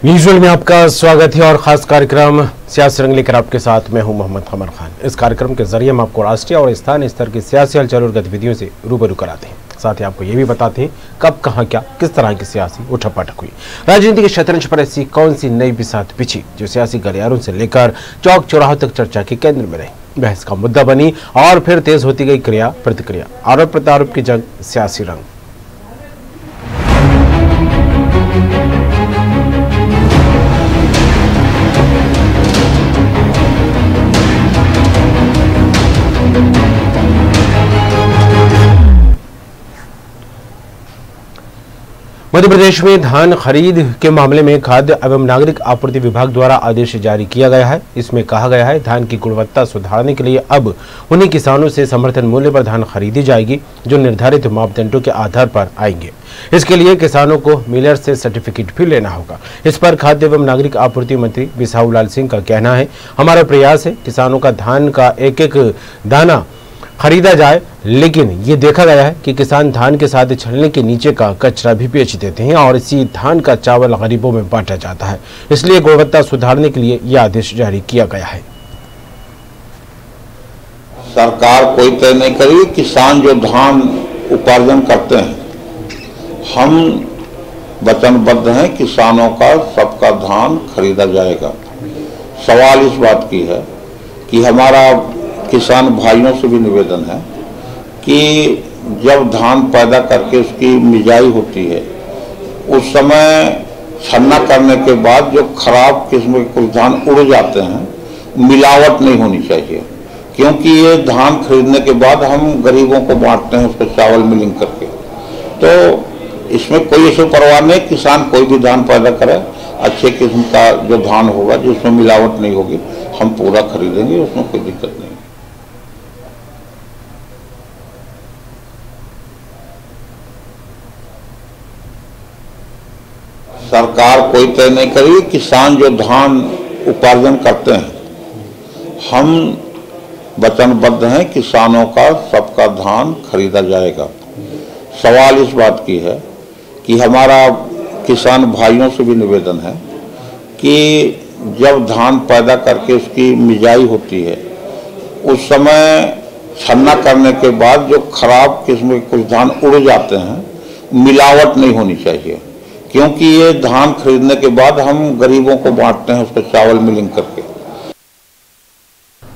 News World में आपका स्वागत है और खास कार्यक्रम सियासी रंग लेकर आपके साथ मैं हूं मोहम्मद कमर खान। इस कार्यक्रम के जरिए हम आपको राष्ट्रीय और स्थानीय स्तर की सियासी हलचल और गतिविधियों से रूबरू कराते हैं। साथ ही आपको ये भी बताते हैं कब कहां क्या किस तरह की सियासी उठापटक हुई, राजनीति के शतरंज पर ऐसी कौन सी नई बिसात बिछी जो सियासी गलियारों से लेकर चौक चौराहों तक चर्चा के केंद्र में रही, बहस का मुद्दा बनी और फिर तेज होती गई क्रिया प्रतिक्रिया, आरोप प्रत्यारोप की जंग, सियासी रंग। मध्य प्रदेश में धान खरीद के मामले में खाद्य एवं नागरिक आपूर्ति विभाग द्वारा आदेश जारी किया गया है। इसमें कहा गया है धान की गुणवत्ता सुधारने के लिए अब उन्हीं किसानों से समर्थन मूल्य पर धान खरीदी जाएगी जो निर्धारित मापदंडों के आधार पर आएंगे। इसके लिए किसानों को मिलर से सर्टिफिकेट भी लेना होगा। इस पर खाद्य एवं नागरिक आपूर्ति मंत्री बिसाहू लाल सिंह का कहना है, हमारा प्रयास है किसानों का धान का एक एक दाना खरीदा जाए, लेकिन ये देखा गया है कि किसान धान के साथ छलने के नीचे का कचरा भी बेच देते हैं और इसी धान का चावल गरीबों में बांटा जाता है। इसलिए गुणवत्ता सुधारने के लिए यह आदेश जारी किया गया है। सरकार कोई तय नहीं करेगी, किसान जो धान उपार्जन करते हैं हम वचनबद्ध हैं, किसानों का सबका धान खरीदा जाएगा। सवाल इस बात की है कि हमारा किसान भाइयों से भी निवेदन है कि जब धान पैदा करके उसकी मिजाई होती है उस समय छन्ना करने के बाद जो खराब किस्म के कुछ धान उड़ जाते हैं, मिलावट नहीं होनी चाहिए, क्योंकि ये धान खरीदने के बाद हम गरीबों को बांटते हैं उसको चावल मिलिंग करके। तो इसमें कोई ऐसी परवाह नहीं, किसान कोई भी धान पैदा करे, अच्छे किस्म का जो धान होगा जिसमें मिलावट नहीं होगी हम पूरा खरीदेंगे, उसमें कोई दिक्कत नहीं। सरकार कोई तय नहीं करेगी, किसान जो धान उपार्जन करते हैं हम वचनबद्ध हैं, किसानों का सबका धान खरीदा जाएगा। सवाल इस बात की है कि हमारा किसान भाइयों से भी निवेदन है कि जब धान पैदा करके उसकी मिजाई होती है उस समय छन्ना करने के बाद जो खराब किस्म के कुछ धान उड़ जाते हैं, मिलावट नहीं होनी चाहिए, क्योंकि ये धान खरीदने के बाद हम गरीबों को बांटते हैं उसको चावल मिलिंग करके।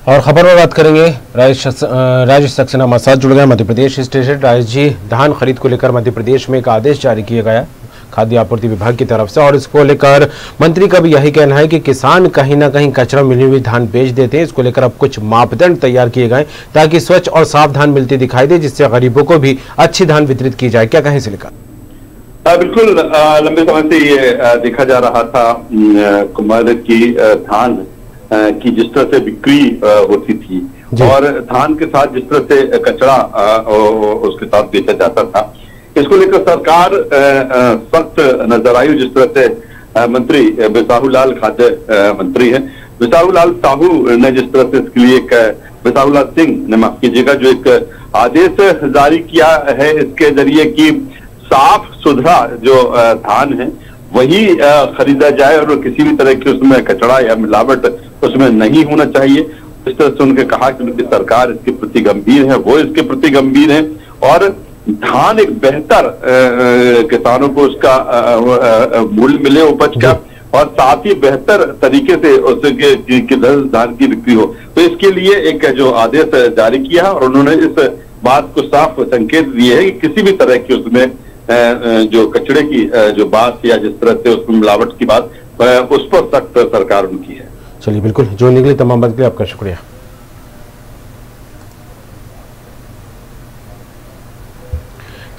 और खबर में बात करेंगे, राजेश सक्सेना हमारे साथ जुड़ गए मध्य प्रदेश स्टेशन। राजेश जी, धान खरीद को लेकर मध्य प्रदेश में एक आदेश जारी किया गया खाद्य आपूर्ति विभाग की तरफ से और इसको लेकर मंत्री का भी यही कहना है कि किसान कहीं ना कहीं कचरा मिली हुई धान बेच देते हैं। इसको लेकर अब कुछ मापदंड तैयार किए गए ताकि स्वच्छ और साफ धान मिलती दिखाई दे, जिससे गरीबों को भी अच्छी धान वितरित की जाए। क्या कहें इसे लेकर? बिल्कुल, लंबे समय से ये देखा जा रहा था कुमार की धान की जिस तरह से बिक्री होती थी और धान के साथ जिस तरह से कचरा उसके साथ बेचा जाता था, इसको लेकर सरकार सख्त नजर आई। जिस तरह से मंत्री बिसाहू लाल खाद्य मंत्री है, बिसाहू लाल साहू ने जिस तरह से इसके लिए बिसाहू लाल सिंह ने, माफ कीजिएगा, जो एक आदेश जारी किया है इसके जरिए कि साफ सुथरा जो धान है वही खरीदा जाए और किसी भी तरह की उसमें कचरा या मिलावट उसमें नहीं होना चाहिए। इस तरह से उनके कहा कि उनकी सरकार इसके प्रति गंभीर है, वो इसके प्रति गंभीर है और धान एक बेहतर किसानों को उसका मूल्य मिले उपज का और साथ ही बेहतर तरीके से उसके धान की बिक्री हो। तो इसके लिए एक जो आदेश जारी किया और उन्होंने इस बात को साफ संकेत दिए है कि किसी भी तरह की उसमें जो कचरे की जो बात या जिस तरह से उसमें मिलावट की बात, उस पर सख्त सरकार उनकी है। चलिए, बिल्कुल, जो निकली तमाम बात के लिए आपका शुक्रिया।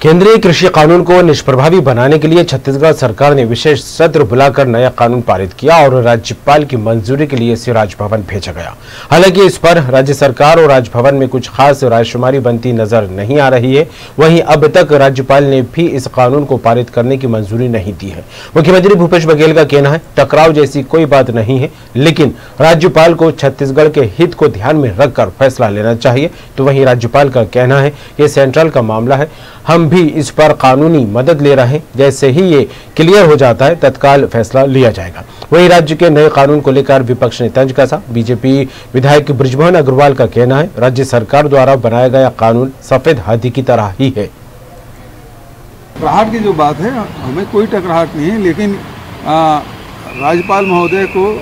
केंद्रीय कृषि कानून को निष्प्रभावी बनाने के लिए छत्तीसगढ़ सरकार ने विशेष सत्र बुलाकर नया कानून पारित किया और राज्यपाल की मंजूरी के लिए इसे राजभवन भेजा गया। हालांकि इस पर राज्य सरकार और राजभवन में कुछ खास रायशुमारी बनती नजर नहीं आ रही है। वहीं अब तक राज्यपाल ने भी इस कानून को पारित करने की मंजूरी नहीं दी है। मुख्यमंत्री भूपेश बघेल का कहना है टकराव जैसी कोई बात नहीं है, लेकिन राज्यपाल को छत्तीसगढ़ के हित को ध्यान में रखकर फैसला लेना चाहिए। तो वहीं राज्यपाल का कहना है कि सेंट्रल का मामला है, हम भी इस पर कानूनी मदद ले रहे हैं। जैसे ही ये क्लियर हो जाता है तत्काल फैसला लिया जाएगा। वहीं राज्य के नए कानून को लेकर विपक्ष ने तंज कसा। बीजेपी विधायक बृजमोहन अग्रवाल का कहना है, राज्य सरकार द्वारा बनाया गया कानून सफेद हाथी की तरह ही है। टकराहट की जो बात है, हमें कोई टकराहट नहीं है, लेकिन राज्यपाल महोदय को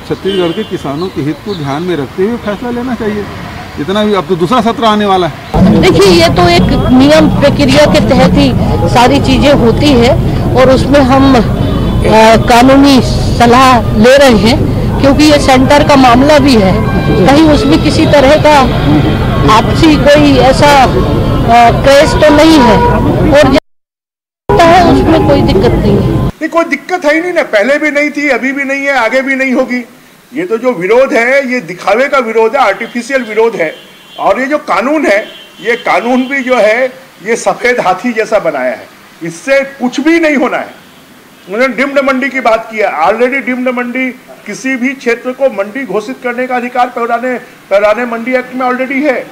छत्तीसगढ़ के किसानों के हित को ध्यान में रखते हुए फैसला लेना चाहिए। इतना भी, अब तो दूसरा सत्र आने वाला है। देखिए, ये तो एक नियम प्रक्रिया के तहत ही सारी चीजें होती है और उसमें हम कानूनी सलाह ले रहे हैं, क्योंकि ये सेंटर का मामला भी है। कहीं उसमें किसी तरह का आपसी कोई ऐसा केस तो नहीं है और है उसमें कोई दिक्कत नहीं है। नहीं, कोई दिक्कत है ही नहीं ना, पहले भी नहीं थी, अभी भी नहीं है, आगे भी नहीं होगी। ये तो जो विरोध है, ये दिखावे का विरोध है, आर्टिफिशियल विरोध है। और ये जो कानून है, ये कानून भी जो है ये सफेद हाथी जैसा बनाया है, इससे कुछ भी नहीं होना है। उन्होंने डिम्ड मंडी की बात की है। ऑलरेडी डिम्ड मंडी, किसी भी क्षेत्र को मंडी घोषित करने का अधिकार पैराने मंडी एक्ट में ऑलरेडी है।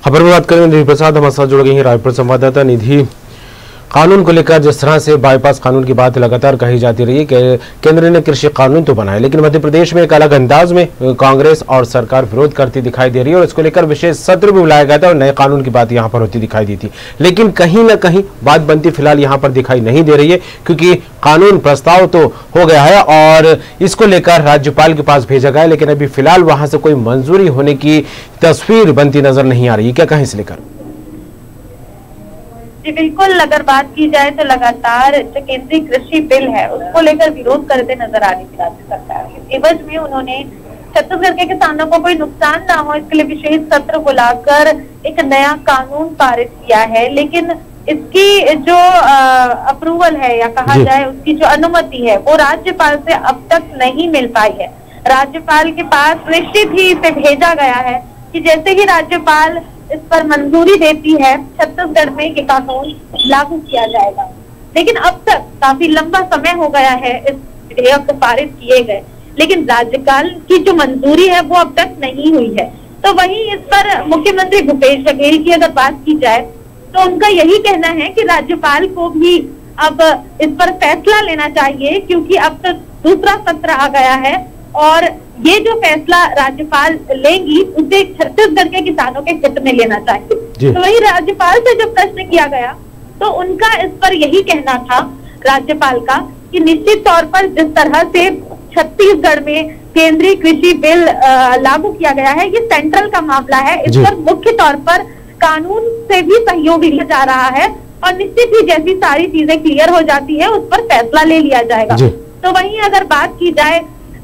खबर में बात करें निधि प्रसाद हमारे साथ जुड़ गई हैं, रायपुर संवाददाता। निधि, कानून को लेकर जिस तरह से बाईपास कानून की बात लगातार कही जाती रही है कि केंद्र ने कृषि कानून तो बनाए, लेकिन मध्य प्रदेश में एक अलग अंदाज में कांग्रेस और सरकार विरोध करती दिखाई दे रही है और इसको लेकर विशेष सत्र भी बुलाया गया था और नए कानून की बात यहां पर होती दिखाई दी थी। लेकिन कहीं ना कहीं बात बनती फिलहाल यहां पर दिखाई नहीं दे रही है, क्योंकि कानून प्रस्ताव तो हो गया है और इसको लेकर राज्यपाल के पास भेजा गया है, लेकिन अभी फिलहाल वहां से कोई मंजूरी होने की तस्वीर बनती नजर नहीं आ रही। क्या कहें इस लेकर? जी बिल्कुल, अगर बात की जाए तो लगातार जो केंद्रीय कृषि बिल है उसको लेकर विरोध करते नजर आ रही थी राज्य सरकार। एवज में उन्होंने छत्तीसगढ़ के किसानों को कोई नुकसान ना हो इसके लिए विशेष सत्र बुलाकर एक नया कानून पारित किया है, लेकिन इसकी जो अप्रूवल है या कहा जाए उसकी जो अनुमति है वो राज्यपाल से अब तक नहीं मिल पाई है। राज्यपाल के पास निश्चित ही इसे भेजा गया है कि जैसे ही राज्यपाल इस पर मंजूरी देती है छत्तीसगढ़ में ये कानून लागू किया जाएगा। लेकिन अब तक काफी लंबा समय हो गया है इस विधेयक को पारित किए गए, लेकिन राज्यपाल की जो मंजूरी है वो अब तक नहीं हुई है। तो वहीं इस पर मुख्यमंत्री भूपेश बघेल की अगर बात की जाए तो उनका यही कहना है कि राज्यपाल को भी अब इस पर फैसला लेना चाहिए, क्योंकि अब तक दूसरा सत्र आ गया है और ये जो फैसला राज्यपाल लेंगी उसे छत्तीसगढ़ के किसानों के हित में लेना चाहिए। तो वही राज्यपाल से जब प्रश्न किया गया तो उनका इस पर यही कहना था राज्यपाल का कि निश्चित तौर पर जिस तरह से छत्तीसगढ़ में केंद्रीय कृषि बिल लागू किया गया है ये सेंट्रल का मामला है, इस पर मुख्य तौर पर कानून से भी सहयोग लिया जा रहा है और निश्चित ही जैसी सारी चीजें क्लियर हो जाती है उस पर फैसला ले लिया जाएगा। तो वहीं अगर बात की जाए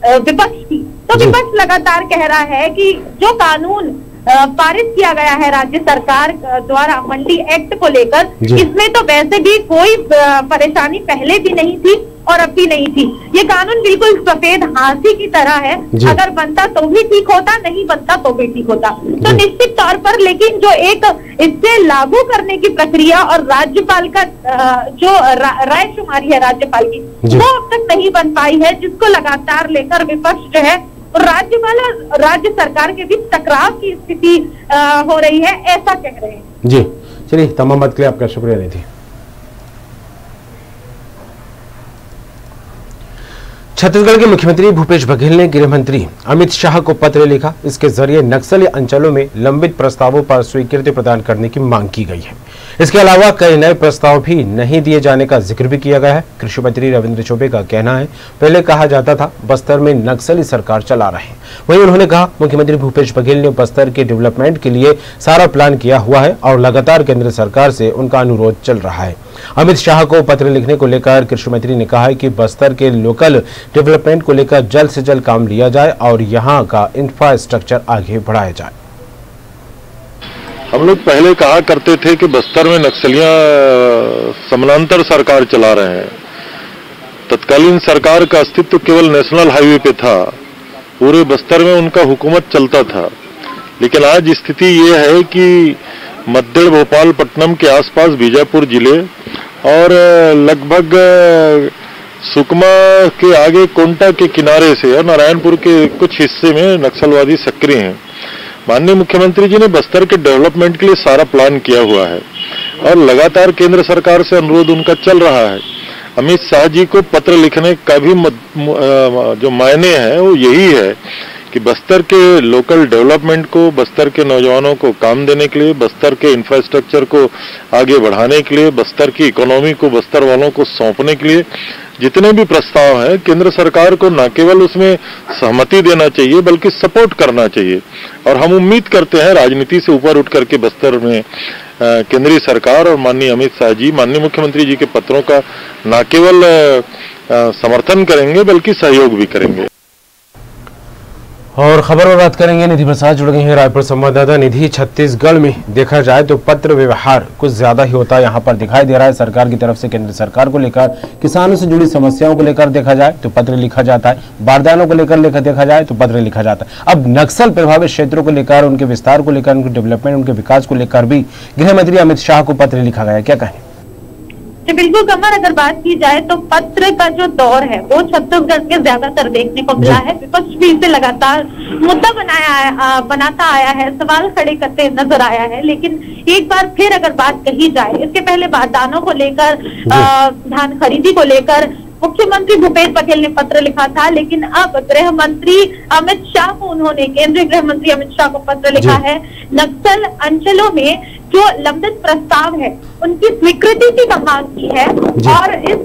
विपक्ष की तो विपक्ष लगातार कह रहा है कि जो कानून पारित किया गया है राज्य सरकार द्वारा मंडी एक्ट को लेकर, इसमें तो वैसे भी कोई परेशानी पहले भी नहीं थी और अब भी नहीं थी। ये कानून बिल्कुल सफेद हाथी की तरह है, अगर बनता तो भी ठीक होता, नहीं बनता तो भी ठीक होता। तो निश्चित तौर पर लेकिन जो एक इससे लागू करने की प्रक्रिया और राज्यपाल का जो रायशुमारी है राज्यपाल की वो अब तक नहीं बन पाई है, जिसको लगातार लेकर विपक्ष जो है और राज्यपाल और राज्य सरकार के बीच टकराव की स्थिति हो रही है, ऐसा कह रहे हैं। जी चलिए, तमाम बात के लिए आपका शुक्रिया निधि। छत्तीसगढ़ के मुख्यमंत्री भूपेश बघेल ने गृह मंत्री अमित शाह को पत्र लिखा। इसके जरिए नक्सली अंचलों में लंबित प्रस्तावों पर स्वीकृति प्रदान करने की मांग की गई है। इसके अलावा कई नए प्रस्ताव भी नहीं दिए जाने का जिक्र भी किया गया है। कृषि मंत्री रविंद्र चौबे का कहना है, पहले कहा जाता था बस्तर में नक्सली सरकार चला रहे हैं। वहीं उन्होंने कहा, मुख्यमंत्री भूपेश बघेल ने बस्तर के डेवलपमेंट के लिए सारा प्लान किया हुआ है और लगातार केंद्र सरकार से उनका अनुरोध चल रहा है। अमित शाह को पत्र लिखने को लेकर कृषि मंत्री ने कहा है कि बस्तर के लोकल डेवलपमेंट को लेकर जल्द से जल्द काम लिया जाए और यहां का इंफ्रास्ट्रक्चर आगे बढ़ाया जाए। हम लोग पहले कहा करते थे कि बस्तर में नक्सलियां समानांतर सरकार चला रहे हैं। तत्कालीन सरकार का अस्तित्व केवल नेशनल हाईवे पे था, पूरे बस्तर में उनका हुकूमत चलता था। लेकिन आज स्थिति ये है कि मध्य भोपालपट्टनम के आसपास बीजापुर जिले और लगभग सुकमा के आगे कोंटा के किनारे से और नारायणपुर के कुछ हिस्से में नक्सलवादी सक्रिय हैं। माननीय मुख्यमंत्री जी ने बस्तर के डेवलपमेंट के लिए सारा प्लान किया हुआ है और लगातार केंद्र सरकार से अनुरोध उनका चल रहा है। अमित शाह जी को पत्र लिखने का भी जो मायने है वो यही है कि बस्तर के लोकल डेवलपमेंट को, बस्तर के नौजवानों को काम देने के लिए, बस्तर के इंफ्रास्ट्रक्चर को आगे बढ़ाने के लिए, बस्तर की इकोनॉमी को बस्तर वालों को सौंपने के लिए जितने भी प्रस्ताव हैं, केंद्र सरकार को न केवल उसमें सहमति देना चाहिए बल्कि सपोर्ट करना चाहिए। और हम उम्मीद करते हैं राजनीति से ऊपर उठ करके बस्तर में केंद्रीय सरकार और माननीय अमित शाह जी, माननीय मुख्यमंत्री जी के पत्रों का न केवल समर्थन करेंगे बल्कि सहयोग भी करेंगे। और खबर में बात करेंगे, निधि प्रसाद जुड़ गई हैं रायपुर संवाददाता। निधि, छत्तीसगढ़ में देखा जाए तो पत्र व्यवहार कुछ ज्यादा ही होता है यहाँ पर दिखाई दे रहा है। सरकार की तरफ से केंद्र सरकार को लेकर, किसानों से जुड़ी समस्याओं को लेकर देखा जाए तो पत्र लिखा जाता है, बारदानों को लेकर देखा जाए तो पत्र लिखा जाता है। अब नक्सल प्रभावित क्षेत्रों को लेकर, उनके विस्तार को लेकर, उनके डेवलपमेंट, उनके विकास को लेकर भी गृह मंत्री अमित शाह को पत्र लिखा गया, क्या कहें? जी बिल्कुल कमर, अगर बात की जाए तो पत्र का जो दौर है वो छत्तीसगढ़ के ज्यादातर देखने को मिला है। विपक्ष भी इसे लगातार मुद्दा बनाता आया है, सवाल खड़े करते नजर आया है। लेकिन एक बार फिर अगर बात कही जाए, इसके पहले बारदानों को लेकर, धान खरीदी को लेकर मुख्यमंत्री भूपेश बघेल ने पत्र लिखा था, लेकिन अब गृह मंत्री अमित शाह को उन्होंने, केंद्रीय गृह मंत्री अमित शाह को पत्र लिखा है। नक्सल अंचलों में जो लंबित प्रस्ताव है उनकी स्वीकृति की मांग की है और इस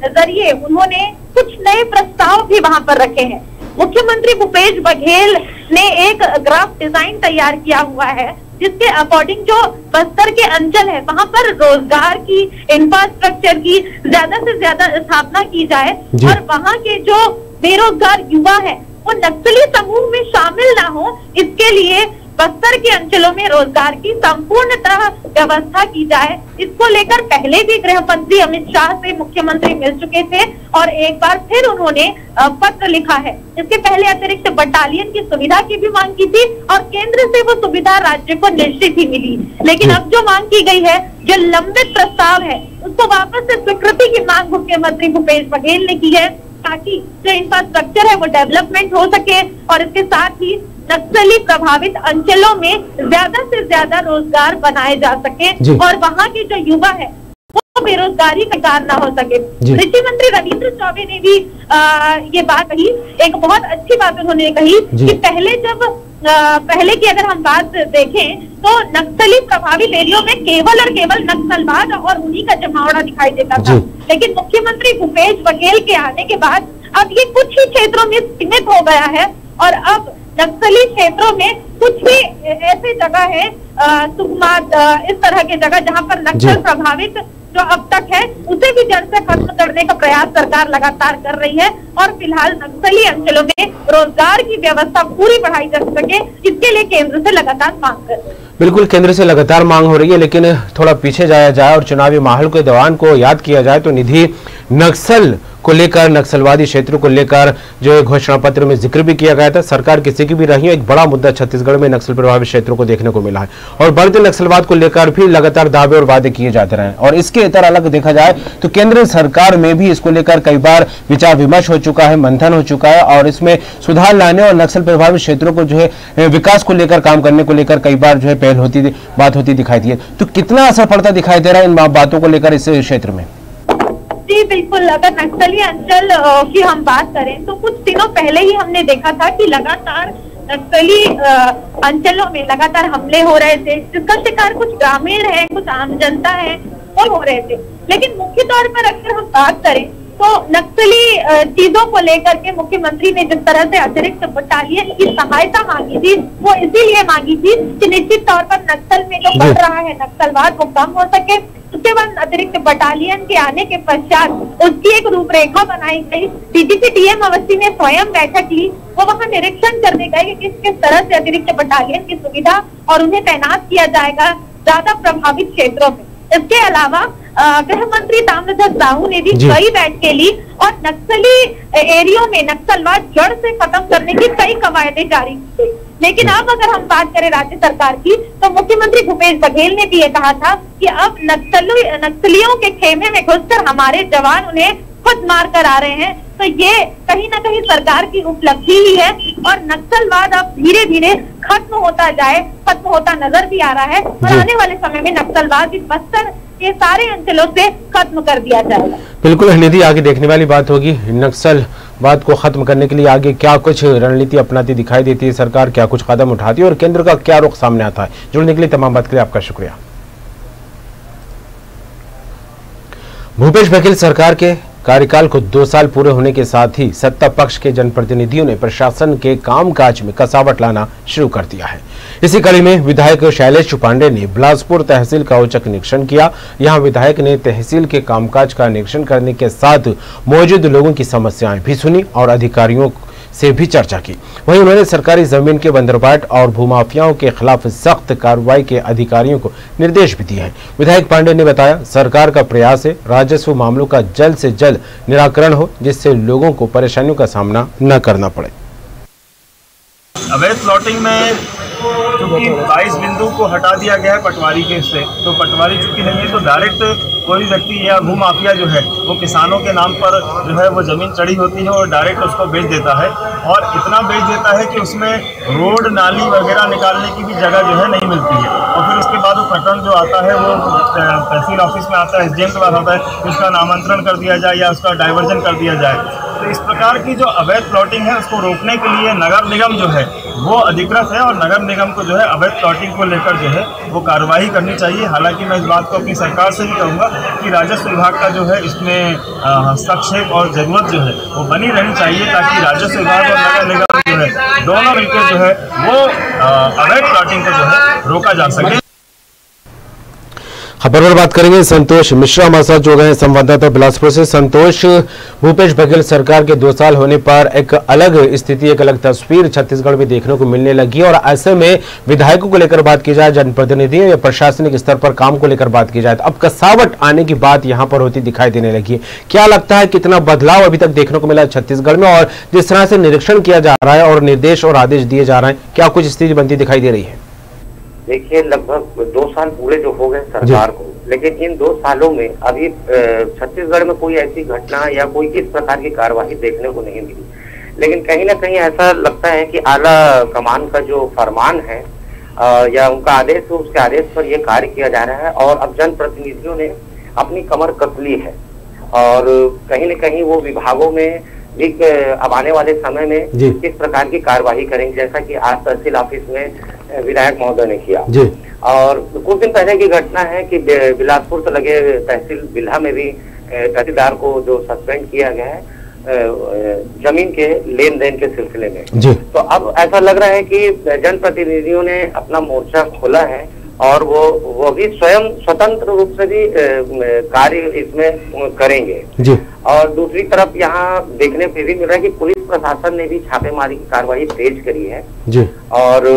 जरिए उन्होंने कुछ नए प्रस्ताव भी वहां पर रखे हैं। मुख्यमंत्री भूपेश बघेल ने एक ग्राफ डिजाइन तैयार किया हुआ है जिसके अकॉर्डिंग जो बस्तर के अंचल है वहां पर रोजगार की, इंफ्रास्ट्रक्चर की ज्यादा से ज्यादा स्थापना की जाए और वहां के जो बेरोजगार युवा है वो नक्सली समूह में शामिल ना हो, इसके लिए बस्तर के अंचलों में रोजगार की संपूर्णतः व्यवस्था की जाए। इसको लेकर पहले भी गृह मंत्री अमित शाह से मुख्यमंत्री मिल चुके थे और एक बार फिर उन्होंने पत्र लिखा है। इसके पहले अतिरिक्त बटालियन की सुविधा की भी मांग की थी और केंद्र से वो सुविधा राज्य को निश्चित ही मिली। लेकिन अब जो मांग की गई है, जो लंबित प्रस्ताव है, उसको वापस से स्वीकृति की मांग मुख्यमंत्री भूपेश बघेल ने की है ताकि जो इंफ्रास्ट्रक्चर है वो डेवलपमेंट हो सके और इसके साथ ही नक्सली प्रभावित अंचलों में ज्यादा से ज्यादा रोजगार बनाए जा सके और वहां के जो युवा है वो बेरोजगारी का शिकार ना हो सके। कृषि मंत्री रविंद्र चौबे ने भी ये बात कही, एक बहुत अच्छी बात उन्होंने कही कि पहले की अगर हम बात देखें तो नक्सली प्रभावित एरियो में केवल और केवल नक्सलवाद और उन्हीं का जमावड़ा दिखाई देता था। लेकिन मुख्यमंत्री भूपेश बघेल के आने के बाद अब ये कुछ ही क्षेत्रों में सीमित हो गया है और अब नक्सली क्षेत्रों में कुछ ही ऐसे जगह है, सुकमा, इस तरह की जगह जहां पर नक्सल प्रभावित जो अब तक है उसे भी जड़ से खत्म करने का प्रयास सरकार लगातार कर रही है और फिलहाल नक्सली अंचलों में रोजगार की व्यवस्था पूरी बढ़ाई जा सके, इसके लिए केंद्र से लगातार मांग कर रही है। बिल्कुल, केंद्र से लगातार मांग हो रही है, लेकिन थोड़ा पीछे जाया जाए और चुनावी माहौल के दौरान को याद किया जाए तो निधि, नक्सल को लेकर, नक्सलवादी क्षेत्रों को लेकर जो घोषणा पत्र में जिक्र भी किया गया था, सरकार किसी की भी रही है, एक बड़ा मुद्दा छत्तीसगढ़ में नक्सल प्रभावित क्षेत्रों को देखने को मिला है और बढ़ते नक्सलवाद को लेकर भी लगातार दावे और वादे किए जाते रहे। और इसके इतर अलग देखा जाए तो केंद्र सरकार में भी इसको लेकर कई बार विचार विमर्श हो चुका है, मंथन हो चुका है और इसमें सुधार लाने और नक्सल प्रभावित क्षेत्रों को जो है विकास को लेकर, काम करने को लेकर कई बार जो है पहल होती, बात होती दिखाई दी है। तो कितना असर पड़ता दिखाई दे रहा है इन बातों को लेकर इस क्षेत्र में? जी बिल्कुल, अगर नक्सली अंचल की हम बात करें तो कुछ दिनों पहले ही हमने देखा था कि लगातार नक्सली अंचलों में लगातार हमले हो रहे थे, जिसका शिकार कुछ ग्रामीण है, कुछ आम जनता है, वो हो रहे थे। लेकिन मुख्य तौर पर अगर हम बात करें तो नक्सली चीजों को लेकर के मुख्यमंत्री ने जिस तरह से अतिरिक्त बटालियन की सहायता मांगी थी वो इसीलिए मांगी थी कि निश्चित तौर पर नक्सल में जो बढ़ रहा है नक्सलवाद वो कम हो सके। उसके बाद अतिरिक्त बटालियन के आने के पश्चात उसकी एक रूपरेखा बनाई गई। डीजीपी टीएम अवस्थी ने स्वयं बैठक ली, वो वहां निरीक्षण करने गए कि किस तरह से अतिरिक्त बटालियन की सुविधा और उन्हें तैनात किया जाएगा ज्यादा प्रभावित क्षेत्रों में। इसके अलावा गृह मंत्री ताम्रध्वज साहू ने भी कई बैठकें ली और नक्सली एरियो में नक्सलवाद जड़ से खत्म करने की कई कवायदें जारी की गई। लेकिन अब अगर हम बात करें राज्य सरकार की तो मुख्यमंत्री भूपेश बघेल ने भी ये कहा था कि अब नक्सलियों के खेमे में घुसकर हमारे जवान उन्हें खुद मार कर आ रहे हैं। तो ये कहीं ना कहीं सरकार की उपलब्धि ही है। और नक्सलवाद अब धीरे धीरे खत्म होता नजर भी आ रहा है और आने वाले समय में नक्सलवाद इस बस्तर के सारे अंचलों से खत्म कर दिया जाएगा। बिल्कुल निधि, आगे देखने वाली बात होगी नक्सलवाद को खत्म करने के लिए आगे क्या कुछ रणनीति अपनाती दिखाई देती है सरकार, क्या कुछ कदम उठाती है और केंद्र का क्या रुख सामने आता है। जुड़ने के लिए तमाम बात के लिए आपका शुक्रिया। भूपेश बघेल सरकार के कार्यकाल को 2 साल पूरे होने के साथ ही सत्ता पक्ष के जनप्रतिनिधियों ने प्रशासन के कामकाज में कसावट लाना शुरू कर दिया है। इसी कड़ी में विधायक शैलेश पांडे ने बिलासपुर तहसील का औचक निरीक्षण किया। यहां विधायक ने तहसील के कामकाज का निरीक्षण करने के साथ मौजूद लोगों की समस्याएं भी सुनी और अधिकारियों से भी चर्चा की। वहीं उन्होंने सरकारी जमीन के बंदरबाट और भूमाफियाओं के खिलाफ सख्त कार्रवाई के अधिकारियों को निर्देश भी दिए हैं। विधायक पांडे ने बताया, सरकार का प्रयास है राजस्व मामलों का जल्द से जल्द निराकरण हो, जिससे लोगों को परेशानियों का सामना न करना पड़े। अवैध प्लॉटिंग में चूंकि 22 बिंदु को हटा दिया गया है पटवारी के से, तो पटवारी चूंकि नहीं है तो डायरेक्ट कोई व्यक्ति या भूमाफिया जो है वो किसानों के नाम पर जो है वो ज़मीन चढ़ी होती है और डायरेक्ट उसको बेच देता है और इतना बेच देता है कि उसमें रोड नाली वगैरह निकालने की भी जगह जो है नहीं मिलती है। और फिर उसके बाद वो प्रकरण जो आता है वो तहसील ऑफिस में आता है, SDM के पास आता है, उसका नामांतरण कर दिया जाए या उसका डाइवर्जन कर दिया जाए। तो इस प्रकार की जो अवैध प्लॉटिंग है उसको रोकने के लिए नगर निगम जो है वो अधिकृत है और नगर निगम को जो है अवैध प्लॉटिंग को लेकर जो है वो कार्रवाई करनी चाहिए। हालांकि मैं इस बात को अपनी सरकार से भी कहूँगा कि राजस्व विभाग का जो है इसमें हस्तक्षेप और ज़रूरत जो है वो बनी रहनी चाहिए, ताकि राजस्व विभाग और नगर निगम जो है दोनों मिलकर जो है वो अवैध प्लॉटिंग को जो है रोका जा सके। खबर पर बात करेंगे, संतोष मिश्रा हमारे साथ जुड़ गए हैं संवाददाता बिलासपुर से। संतोष, भूपेश बघेल सरकार के 2 साल होने पर एक अलग स्थिति, एक अलग तस्वीर छत्तीसगढ़ में देखने को मिलने लगी और ऐसे में विधायकों को लेकर बात की जाए, जनप्रतिनिधियों या प्रशासनिक स्तर पर काम को लेकर बात की जाए तो अब कसावट आने की बात यहाँ पर होती दिखाई देने लगी है। क्या लगता है कितना बदलाव अभी तक देखने को मिला छत्तीसगढ़ में और जिस तरह से निरीक्षण किया जा रहा है और निर्देश और आदेश दिए जा रहे हैं, क्या कुछ स्थिति बनती दिखाई दे रही है? देखिए, लगभग 2 साल पूरे जो हो गए सरकार को, लेकिन इन 2 सालों में अभी छत्तीसगढ़ में कोई ऐसी घटना या कोई इस प्रकार की कार्यवाही देखने को नहीं मिली। लेकिन कहीं ना कहीं ऐसा लगता है कि आला कमान का जो फरमान है या उनका आदेश है, उसके आदेश पर यह कार्य किया जा रहा है और अब जनप्रतिनिधियों ने अपनी कमर कस ली है और कहीं न कहीं वो विभागों में भी अब आने वाले समय में किस प्रकार की कार्यवाही करेंगे, जैसा कि आज तहसील ऑफिस में विधायक महोदय ने किया। और कुछ दिन पहले की घटना है कि बिलासपुर से लगे तहसील बिल्हा में भी तहसीलदार को जो सस्पेंड किया गया है जमीन के लेन देन के सिलसिले में। तो अब ऐसा लग रहा है कि जनप्रतिनिधियों ने अपना मोर्चा खोला है और वो भी स्वयं स्वतंत्र रूप से भी कार्य इसमें करेंगे। और दूसरी तरफ यहाँ देखने पे भी मिल रहा है कि पुलिस प्रशासन ने भी छापेमारी की कार्रवाई तेज करी है और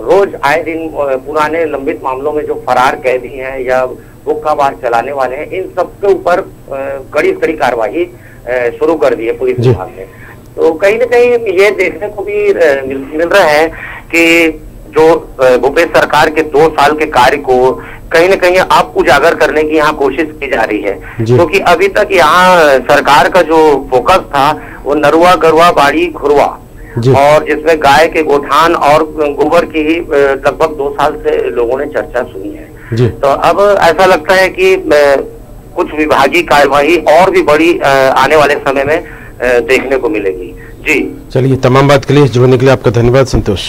रोज आए दिन पुराने लंबित मामलों में जो फरार कैदी हैं या हुक्काबाज चलाने वाले हैं, इन सबके ऊपर कड़ी कड़ी कार्रवाई शुरू कर दी है पुलिस विभाग ने। तो कहीं न कहीं ये देखने को भी मिल रहा है कि जो भूपेश सरकार के 2 साल के कार्य को कहीं न कहीं आप उजागर करने की यहाँ कोशिश की जा रही है, क्योंकि अभी तक यहाँ सरकार का जो फोकस था वो नरुआ गरुआ बाड़ी घुरवा और जिसमें गाय के गोठान और गोबर की ही लगभग 2 साल से लोगों ने चर्चा सुनी है। तो अब ऐसा लगता है कि कुछ विभागीय कार्यवाही और भी बड़ी आने वाले समय में देखने को मिलेगी। जी चलिए, तमाम बात के लिए जुड़ने के लिए आपका धन्यवाद संतोष।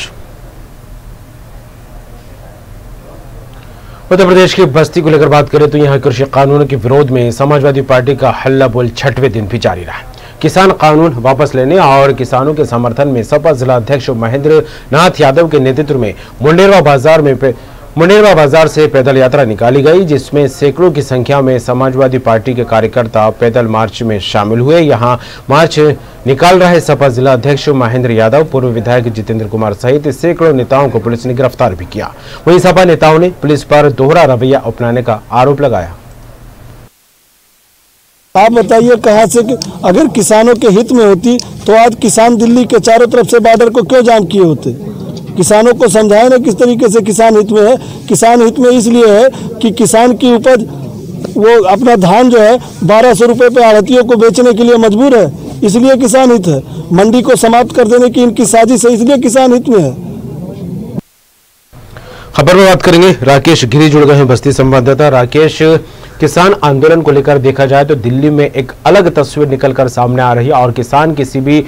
उत्तर प्रदेश की बस्ती को लेकर बात करें तो यहां कृषि कानून के विरोध में समाजवादी पार्टी का हल्ला बोल 6वें दिन भी जारी रहा। किसान कानून वापस लेने और किसानों के समर्थन में सपा जिला अध्यक्ष महेंद्र नाथ यादव के नेतृत्व में मुंडेरवा बाजार से पैदल यात्रा निकाली गई, जिसमें सैकड़ों की संख्या में समाजवादी पार्टी के कार्यकर्ता पैदल मार्च में शामिल हुए। यहां मार्च निकाल रहे सपा जिला अध्यक्ष महेंद्र यादव, पूर्व विधायक जितेंद्र कुमार सहित सैकड़ों नेताओं को पुलिस ने गिरफ्तार भी किया। वहीं सपा नेताओं ने पुलिस पर दोहरा रवैया अपनाने का आरोप लगाया। आप बताइए, कहां से अगर किसानों के हित में होती तो आज किसान दिल्ली के चारों तरफ से बॉर्डर को क्यों जाम किए होते? किसानों को समझाए ना किस तरीके से किसान हित में है। किसान हित में इसलिए है कि किसान की उपज वो अपना धान जो है 1200 रुपये पे आढ़तियों को बेचने के लिए मजबूर है। इसलिए किसान हित है। मंडी को समाप्त कर देने की इनकी साजिश है, इसलिए किसान हित में है। खबर में बात करेंगे, राकेश गिरी जुड़ गए हैं बस्ती संवाददाता। राकेश, किसान आंदोलन को लेकर देखा जाए तो दिल्ली में एक अलग तस्वीर निकलकर सामने आ रही है और किसान किसी भी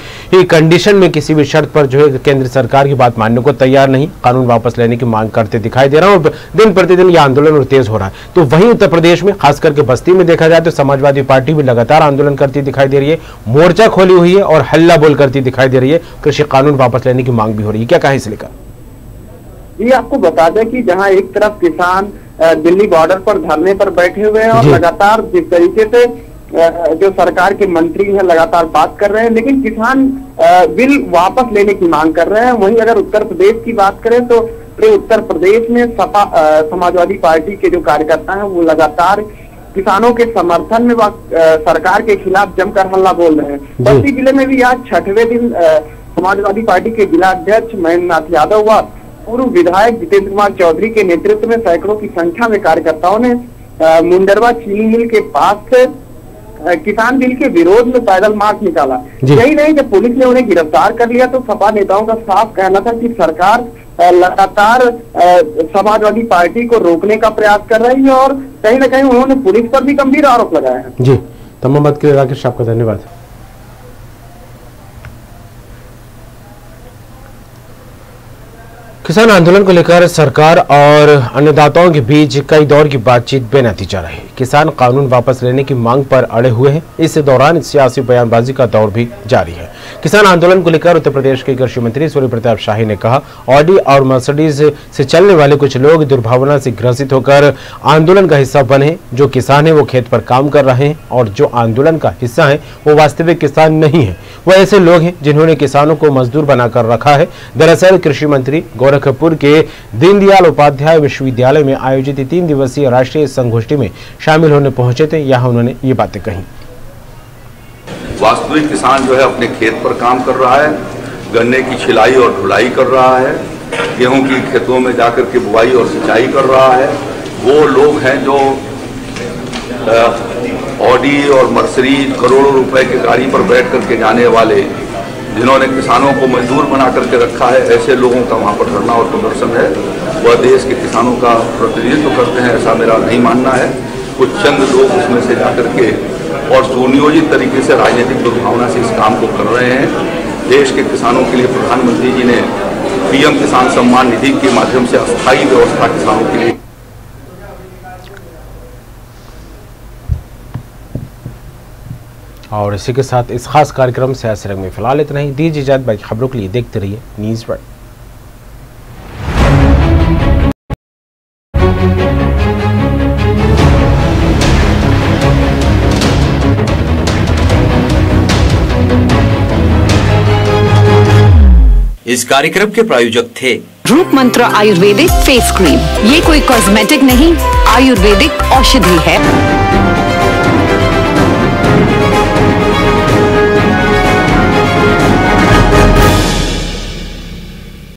कंडीशन में, किसी भी शर्त पर जो है केंद्र सरकार की बात मानने को तैयार नहीं, कानून वापस लेने की मांग करते दिखाई दे रहा है और दिन प्रतिदिन यह आंदोलन और तेज हो रहा है। तो वहीं उत्तर प्रदेश में खास करके बस्ती में देखा जाए तो समाजवादी पार्टी भी लगातार आंदोलन करती दिखाई दे रही है, मोर्चा खोली हुई है और हल्ला बोल करती दिखाई दे रही है। कृषि कानून वापस लेने की मांग भी हो रही है, क्या कहें इसे लेकर? ये आपको बता दें कि जहां एक तरफ किसान दिल्ली बॉर्डर पर धरने पर बैठे हुए हैं और लगातार जिस तरीके से जो सरकार के मंत्री हैं लगातार बात कर रहे हैं, लेकिन किसान बिल वापस लेने की मांग कर रहे हैं। वहीं अगर उत्तर प्रदेश की बात करें तो उत्तर प्रदेश में सपा समाजवादी पार्टी के जो कार्यकर्ता हैं वो लगातार किसानों के समर्थन में सरकार के खिलाफ जमकर हल्ला बोल रहे हैं। बस्ती जिले में भी आज 6वें दिन समाजवादी पार्टी के जिला अध्यक्ष महेंद्र नाथ यादव व पूर्व विधायक जितेंद्र कुमार चौधरी के नेतृत्व में सैकड़ों की संख्या में कार्यकर्ताओं ने मुंडरवा चीनी मिल के पास से किसान बिल के विरोध में पैदल मार्च निकाला। यही नहीं, जब पुलिस ने उन्हें गिरफ्तार कर लिया तो सपा नेताओं का साफ कहना था कि सरकार लगातार समाजवादी पार्टी को रोकने का प्रयास कर रही है और कहीं न कहीं उन्होंने पुलिस पर भी गंभीर आरोप लगाए हैं। जी, तमाम बात के लिए राकेश आपका धन्यवाद। किसान आंदोलन को लेकर सरकार और अन्नदाताओं के बीच कई दौर की बातचीत बेनतीजा रही। किसान कानून वापस लेने की मांग पर अड़े हुए हैं। इस दौरान सियासी बयानबाजी का दौर भी जारी है। किसान आंदोलन को लेकर उत्तर प्रदेश के कृषि मंत्री सूर्य प्रताप शाही ने कहा, ऑडी और मर्सिडीज से चलने वाले कुछ लोग दुर्भावना से ग्रसित होकर आंदोलन का हिस्सा बने। जो किसान है वो खेत पर काम कर रहे हैं और जो आंदोलन का हिस्सा है वो वास्तविक किसान नहीं है, वो ऐसे लोग हैं जिन्होंने किसानों को मजदूर बनाकर रखा है। दरअसल कृषि मंत्री गोरखपुर के दीनदयाल उपाध्याय विश्वविद्यालय में आयोजित 3 दिवसीय राष्ट्रीय संगोष्ठी में शामिल होने पहुंचे थे। यहाँ उन्होंने ये बातें कही। वास्तविक किसान जो है अपने खेत पर काम कर रहा है, गन्ने की छिलाई और ढुलाई कर रहा है, गेहूं की खेतों में जाकर के बुआई और सिंचाई कर रहा है। वो लोग हैं जो ऑडी और मर्सिडीज करोड़ों रुपए की गाड़ी पर बैठ करके जाने वाले, जिन्होंने किसानों को मजदूर बना करके रखा है, ऐसे लोगों का वहाँ पर धरना और प्रदर्शन है। वह देश के किसानों का प्रतिनिधित्व करते हैं, ऐसा मेरा नहीं मानना है। कुछ चंद लोग उसमें से जाकर के और सुनियोजित तरीके से राजनीतिक दुर्भावना से इस काम को कर रहे हैं। देश के किसानों के लिए प्रधानमंत्री जी ने पीएम किसान सम्मान निधि के माध्यम से अस्थायी व्यवस्था किसानों के लिए। और इसी के साथ इस खास कार्यक्रम से ऐसे रंग में फिलहाल इतना ही। दीजिए इजाजत, बाकी खबरों के लिए देखते रहिए न्यूज़ वर्ल्ड। इस कार्यक्रम के प्रायोजक थे रूप मंत्र आयुर्वेदिक फेस क्रीम। ये कोई कॉस्मेटिक नहीं, आयुर्वेदिक औषधि है।